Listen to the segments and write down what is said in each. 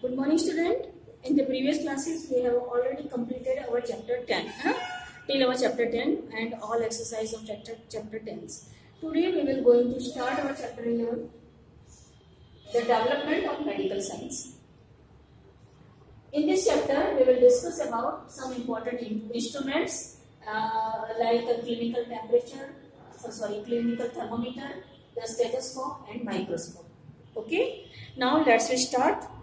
Good morning, student. In the previous classes, we have already completed our chapter 10, till our chapter 10 and all exercise of chapter 10. Today, we will going to start our chapter 11, the development of medical science. In this chapter, we will discuss about some important instruments like a clinical thermometer, the stethoscope and microscope. Okay. Now let's start.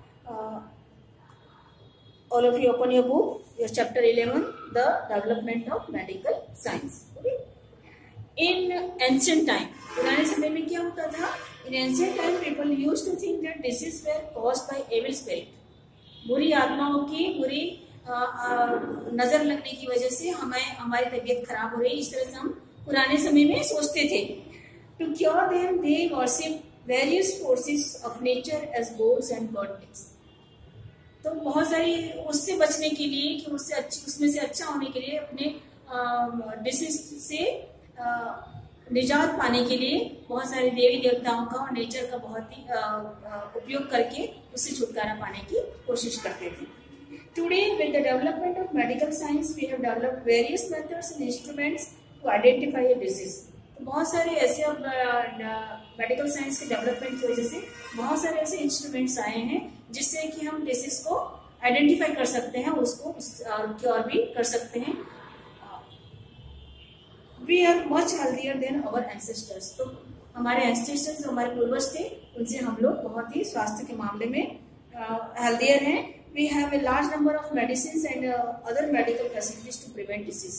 All of you open your book, your chapter 11, the development of medical science. Okay. In ancient time, पुराने समय में क्या होता था? In ancient time, people used to think that diseases were caused by evil spirit. बुरी आत्माओं की बुरी नजर लगने की वजह से हमारी तबीयत खराब हो रही है, इस तरह से हम पुराने समय में सोचते थे. To cure them, they worship various forces of nature as gods and goddesses. तो बहुत सारी उससे बचने के लिए कि उसमें से अच्छा होने के लिए अपने डिसीज से निजात पाने के लिए बहुत सारे देवी देवताओं का और नेचर का बहुत ही उपयोग करके उससे छुटकारा पाने की कोशिश करते थे. Today with the development of medical science we have developed various methods and instruments to identify a disease. बहुत सारे ऐसे मेडिकल साइंस के डेवलपमेंट की वजह से बहुत सारे ऐसे इंस्ट्रूमेंट्स आए हैं जिससे कि हम डिसीज को आइडेंटिफाई कर सकते हैं, उसको क्योर भी कर सकते हैं. We are much healthier than our ancestors. तो हमारे एंसेस्टर्स जो हमारे पूर्वज थे उनसे हम लोग बहुत ही स्वास्थ्य के मामले में हेल्थियर हैं. We have a large number of medicine and other medical facilities to prevent disease.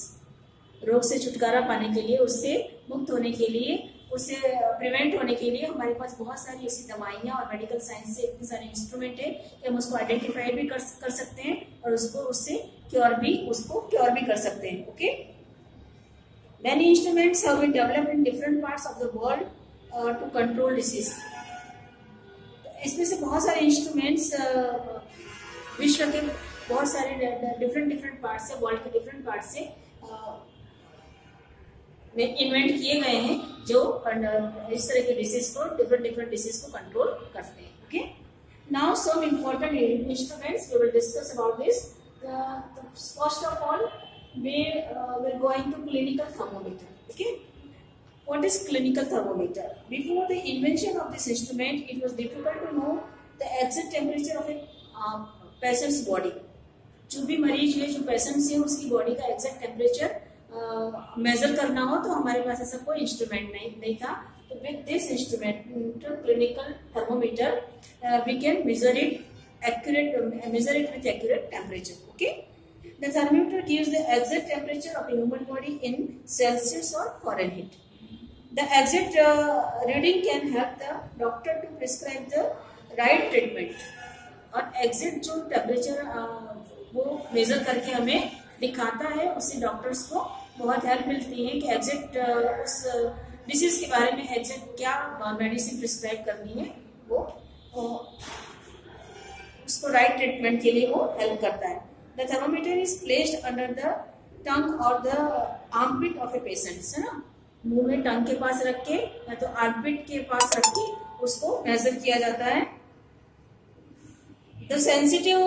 रोग से छुटकारा पाने के लिए, उससे मुक्त होने के लिए, उससे प्रिवेंट होने के लिए हमारे पास बहुत सारी ऐसी दवाइयाँ और मेडिकल साइंस से इतने सारे इंस्ट्रूमेंट है कि हम उसको आइडेंटिफाई भी कर सकते हैं और उससे क्योर भी कर सकते हैं. Okay. Many instruments have been developed in different parts of the world to control disease. इसमें से बहुत सारे इंस्ट्रूमेंट्स विश्व के बहुत सारे डिफरेंट पार्ट से, वर्ल्ड के डिफरेंट पार्ट से इन्वेंट किए गए हैं जो इस तरह के डिसीज को डिफरेंट डिसीज को कंट्रोल करते हैं. Okay. Now some important instruments we will discuss about this. First of all we will going to clinical thermometer. Okay. What is clinical thermometer? Before the invention of this instrument, it was difficult to know the exact temperature of a patient's body. जो भी मरीज है, जो patient है, उसकी body का exact temperature measure करना हो तो हमारे पास ऐसा कोई इंस्ट्रूमेंट नहीं था. तो with this instrument clinical thermometer we can measure it with accurate temperature. Okay. The thermometer gives the exact temperature of a human body in Celsius or Fahrenheit. The exact reading can help the doctor to prescribe the right treatment. और exact जो temperature वो measure करके हमें दिखाता है, उससे doctors को बहुत हेल्प मिलती है कि exact उस डिसीज के बारे में exact क्या मेडिसिन प्रिस्क्राइब करनी है, वो उसको राइट ट्रीटमेंट के लिए वो हेल्प करता है. The thermometer is placed under the tongue or the armpit of a patient. है ना, मुंह में टंग के पास रख के या तो आर्मपिट के पास रख के उसको मेजर किया जाता है. The sensitive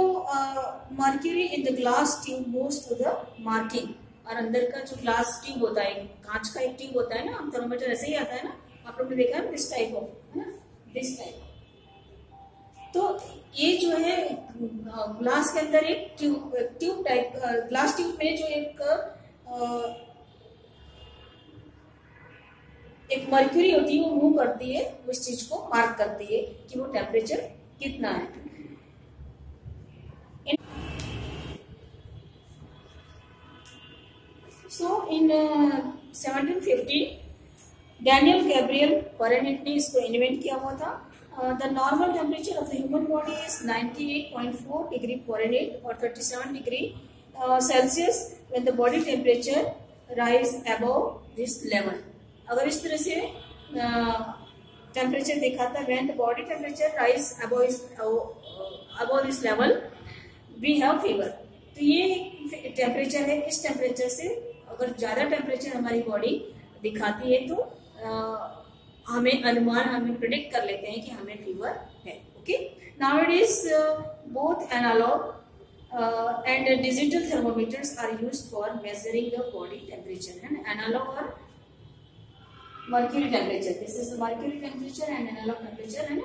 mercury in the glass tube moves to the marking. और अंदर का जो ग्लास ट्यूब होता है, कांच का एक ट्यूब होता है ना, थर्मोमीटर ऐसे ही आता है ना, आप लोगों ने देखा है दिस टाइप ऑफ, है ना, दिस टाइप. तो ये जो है ग्लास के अंदर एक ट्यूब टाइप, ग्लास ट्यूब में जो एक मर्क्यूरी होती है, वो मूव करती है, उस चीज को मार्क करती है कि वो टेम्परेचर कितना है. सो इन 1750 डैनियल गैब्रियल फॉरेनहीट ने इसको इन्वेंट किया हुआ था. The normal temperature of the human body is 98.4 degree Fahrenheit or 37 degree Celsius when the body temperature rise above this level. अगर इस तरह से टेम्परेचर दिखाता है when the body temperature rise above this level we have fever. तो ये temperature है. इस टेम्परेचर से अगर ज्यादा टेम्परेचर हमारी बॉडी दिखाती है तो हमें प्रिडिक्ट कर लेते हैं कि हमें फीवर है. Okay, now it is both analogue and digital thermometers are used for measuring the body temperature. And analog or mercury temperature. This is the mercury temperature and analog temperature, and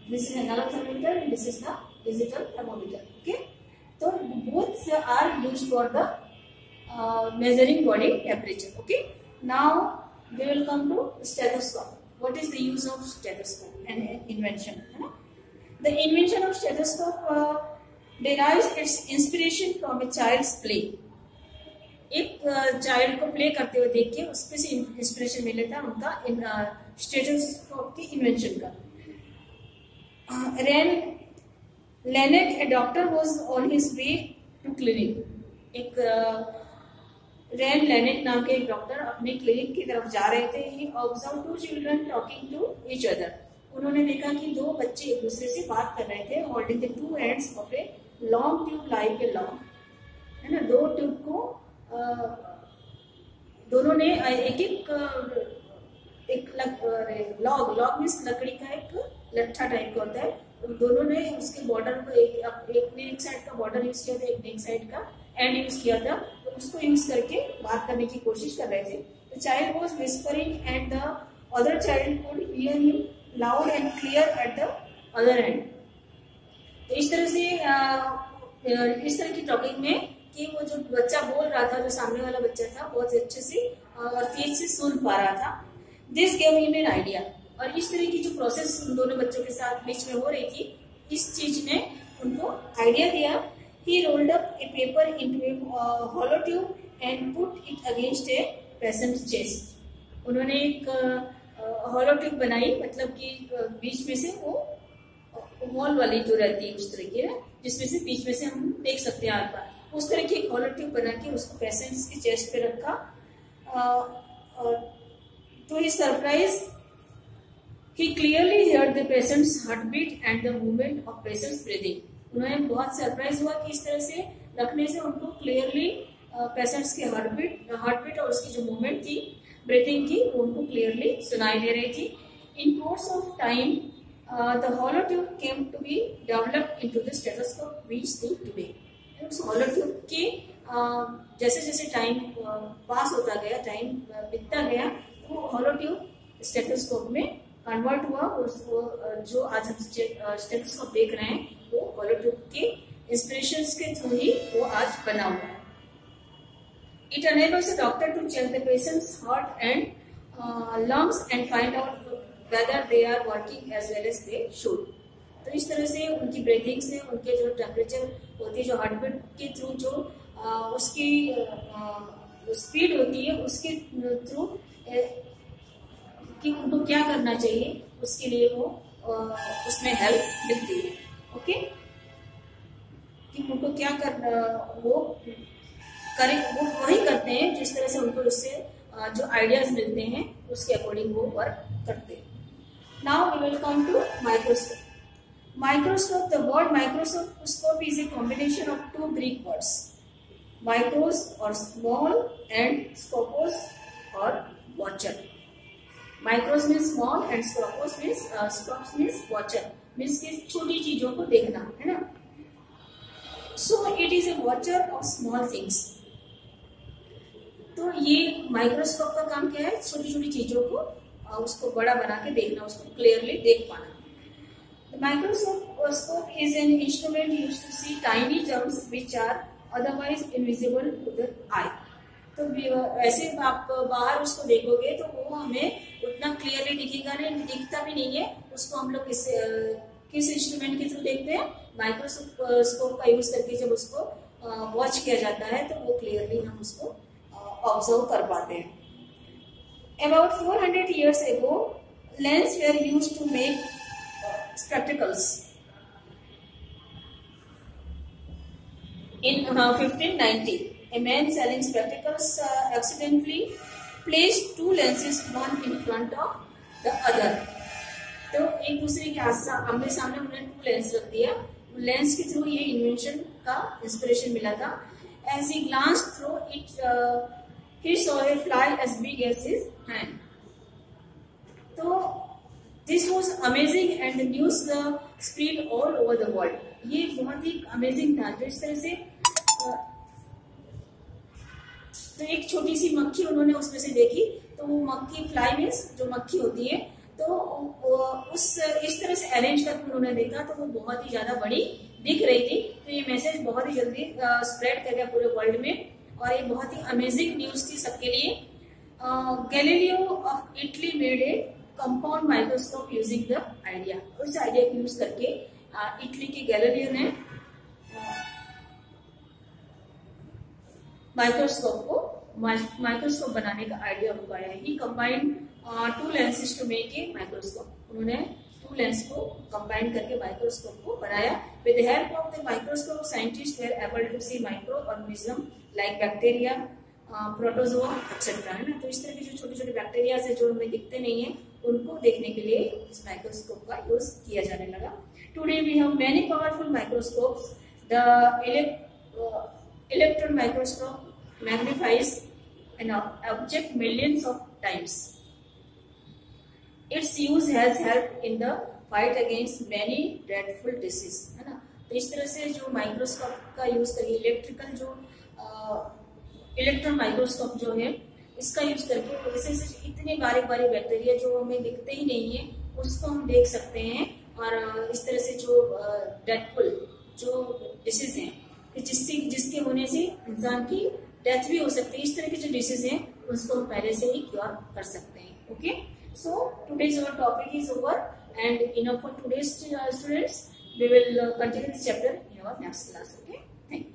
this is analog thermometer and this is the digital thermometer. Okay, so both are used for the measuring body temperature. Okay, now we will come to stethoscope. What is the use of stethoscope and invention? The invention of stethoscope derives its inspiration from a child's play. एक child को play करते हुए देख के उसपे से inspiration मिला था उनका स्टेथोस्कोप की इन्वेंशन का. Lennart, a doctor, was on his way to clinic. एक Lennart नाम के एक डॉक्टर अपने क्लिनिक की तरफ जा रहे थे. He observed two children talking to each other. उन्होंने देखा कि दो बच्चे एक दूसरे से बात कर रहे थे. Holding the two ends of a long tube like a long, है ना. दो ट्यूब को दोनों ने एक लॉग मीन्स लकड़ी का एक लट्ठा टाइप का होता है. दोनों ने उसके बॉर्डर को एक साइड का बॉर्डर यूज किया था, एक साइड का एंड यूज किया था. तो उसको यूज करके बात करने की कोशिश कर रहे थे. The child was whispering and the other child could hear him loud and clear at the other and. तो इस तरह की टॉकिंग में कि वो जो बच्चा बोल रहा था, जो सामने वाला बच्चा था, बहुत अच्छे से और तेज से सुन पा रहा था. This gave him an idea. और इस तरह की जो प्रोसेस उन दोनों बच्चों के साथ बीच में हो रही थी, इस चीज ने उनको आइडिया दिया. He rolled up a paper into a hollow tube and put it against a patient chest. उन्होंने एक हॉलो ट्यूब बनाई, मतलब कि बीच में से वो वॉल वाली जो रहती है उस तरह की, जिसमें से बीच में से हम देख सकते हैं आर पार. उस तरह की एक हॉलो ट्यूब बना के उसको पेशेंट्स के चेस्ट पे रखा. To his surprise he clearly heard the patient's heartbeat and the movement of patient's breathing. उन्होंने बहुत सरप्राइज हुआ कि इस तरह से रखने से उनको क्लियरली पेशेंट्स के हार्टबीट और उसकी जो मूवमेंट थी, ब्रीथिंग की, वो उनको क्लियरली सुनाई दे रही थी. In course of time the hollow tube came to be developed into the stethoscope we see today. उस हॉलो ट्यूब के जैसे जैसे टाइम पास होता गया, टाइम बीतता गया, वो हॉलो ट्यूब स्टेथोस्कोप में कन्वर्ट हुआ. जो आज हम स्टेथोस्कोप देख रहे हैं वो हॉलो ट्यूब के इंस्पिरेशंस के थ्रू ही वो आज बना हुआ है. It enables a doctor to check the patient's heart and lungs and find out whether they are working as well as they should. तो इस तरह से उनकी ब्रीथिंग से, उनके जो टेम्परेचर होती है, जो हार्टबीट के थ्रू जो उसकी स्पीड होती है, उसके थ्रू कि उनको क्या करना चाहिए, उसके लिए वो उसमें हेल्प मिलती है. ओके, कि उनको क्या करना वो वही करते हैं जिस तरह से उनको उससे जो आइडियाज मिलते हैं उसके अकॉर्डिंग वो वर्क करते हैं. Now we will come to microscope. Microscope, the word microscope is a combination of two Greek words, micros or small and scopos or watcher. Micros means small and scopos means watcher, means कि छोटी चीजों को देखना, है ना. So it is a watcher of small things. तो ये microscope का काम क्या है? छोटी छोटी चीजों को उसको बड़ा बना के देखना, उसको क्लियरली देख पाना. The microscope is an instrument used to see tiny germs which are otherwise invisible to the eye. तो ऐसे आप बाहर उसको देखोगे तो वो हमें उतना क्लियरली दिखेगा नहीं, दिखता भी नहीं है. उसको हम लोग किस इंस्ट्रूमेंट के थ्रू देखते हैं? माइक्रोस्कोप का यूज करके जब उसको वॉच किया जाता है तो वो क्लियरली हम उसको ऑब्जर्व कर पाते हैं. About 400 years ago, lenses were used to make spectacles. In 1590, a man selling spectacles accidentally placed two lenses, one in front of the other. तो एक दूसरे के आमने सामने उन्होंने टू लेंस रख दिया. लेंस के थ्रू ये इन्वेंशन का इंस्पिरेशन मिला था. As he glanced through it, he saw a fly as big as his hand. तो this was amazing and news spread all over the world. ये बहुत ही अमेजिंग था। तो इस तरह से तो एक छोटी सी मक्खी उन्होंने उसमें से देखी, तो वो मक्खी, फ्लाई मीन्स जो मक्खी होती है, तो उस इस तरह से अरेंज करके उन्होंने देखा तो वो बहुत ही ज्यादा बड़ी दिख रही थी। तो ये मैसेज बहुत ही जल्दी स्प्रेड कर गया पूरे वर्ल्ड में, और ये बहुत ही अमेजिंग न्यूज थी सबके लिए। Galileo of Italy made a compound microscope using the idea. उस आइडिया को यूज करके इटली के गैलीलियो ने माइक्रोस्कोप बनाने का आइडिया उठाया। He combined two lenses to make a microscope. उन्होंने टू लेंस को कंबाइन करके माइक्रोस्कोप को बनाया। With the help of the microscope scientist were able to see micro organism like bacteria, protozoa etcetera, है ना। तो इस तरह के जो छोटे छोटे बैक्टीरिया है जो हमें दिखते नहीं है, उनको देखने के लिए इस माइक्रोस्कोप का यूज किया जाने लगा। Today we have many powerful microscopes. The electron microscope magnifies an object millions of times. Its use has helped in the fight against many dreadful diseases, है ना। तो इस तरह से जो माइक्रोस्कोप का यूज करिए, इलेक्ट्रॉन माइक्रोस्कोप जो है, इसका यूज करके जैसे इतने बारीक बारीक बैक्टीरिया जो हमें दिखते ही नहीं है, उसको हम देख सकते हैं। और इस तरह से जो ड्रेडफुल जो डिसीज हैं, जिसके होने से इंसान की डेथ भी हो सकती है, इस तरह की जो डिसीज हैं उसको हम पहले से ही क्योर कर सकते हैं। Okay, so today's our topic is over and enough for today's students. We will continue this chapter in our next class. Okay, thank you.